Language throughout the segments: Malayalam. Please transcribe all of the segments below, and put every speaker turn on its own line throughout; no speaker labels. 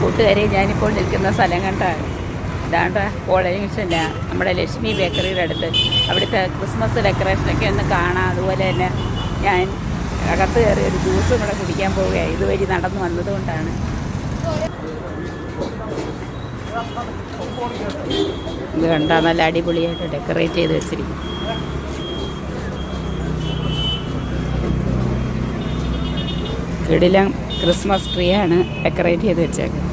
കൂട്ടുകാരെ, ഞാനിപ്പോൾ നിൽക്കുന്ന സ്ഥലം കണ്ടാണ്. ഇതാണ്ട് കോളേജ് ജംഗ്ഷനില്ല, നമ്മുടെ ലക്ഷ്മി ബേക്കറിയുടെ അടുത്ത്. അവിടുത്തെ ക്രിസ്മസ് ഡെക്കറേഷനൊക്കെ ഒന്ന് കാണാം. അതുപോലെ തന്നെ ഞാൻ അകത്ത് കയറി ഒരു ജ്യൂസും കൂടെ കുടിക്കാൻ പോവുകയാണ്. ഇതുവഴി നടന്നു വന്നതുകൊണ്ടാണ്. ഇത് കണ്ടാൽ നല്ല അടിപൊളിയായിട്ട് ഡെക്കറേറ്റ് ചെയ്ത് വെച്ചിരിക്കും. കിടിലം ക്രിസ്മസ് ട്രീ ആണ് ഡെക്കറേറ്റ് ചെയ്ത് വെച്ചേക്കുന്നത്.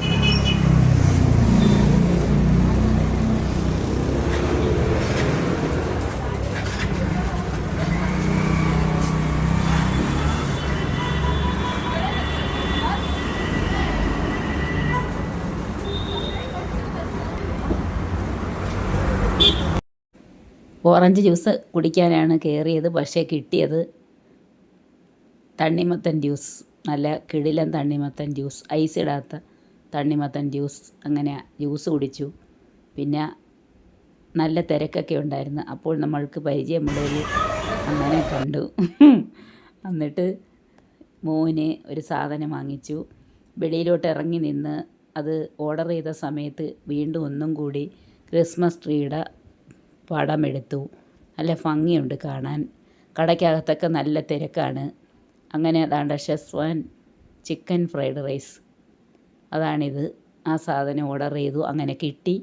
ഓറഞ്ച് ജ്യൂസ് കുടിക്കാനാണ് കയറിയത്. പക്ഷേ കിട്ടിയത് തണ്ണിമത്തൻ ജ്യൂസ്. നല്ല കിടിലൻ തണ്ണിമത്തൻ ജ്യൂസ്, ഐസ് ഇടാത്ത തണ്ണിമത്തൻ ജ്യൂസ്. അങ്ങനെ ജ്യൂസ് കുടിച്ചു. പിന്നെ നല്ല തിരക്കൊക്കെ ഉണ്ടായിരുന്നു. അപ്പോൾ നമ്മൾക്ക് പരിചയമുള്ളൊരു അങ്ങനെ കണ്ടു. എന്നിട്ട് മോന് ഒരു സാധനം വാങ്ങിച്ചു. വെളിയിലോട്ട് ഇറങ്ങി നിന്ന് അത് ഓർഡർ ചെയ്ത സമയത്ത് വീണ്ടും ഒന്നും കൂടി ക്രിസ്മസ് ട്രീയുടെ പടമെടുത്തു. നല്ല ഭംഗിയുണ്ട് കാണാൻ. കടയ്ക്കകത്തൊക്കെ നല്ല തിരക്കാണ്. അങ്ങനെ അതാണ്ട് ഷെസ്വാൻ ചിക്കൻ ഫ്രൈഡ് റൈസ്, അതാണിത്. ആ സാധനം ഓർഡർ ചെയ്തു, അങ്ങനെ കിട്ടി.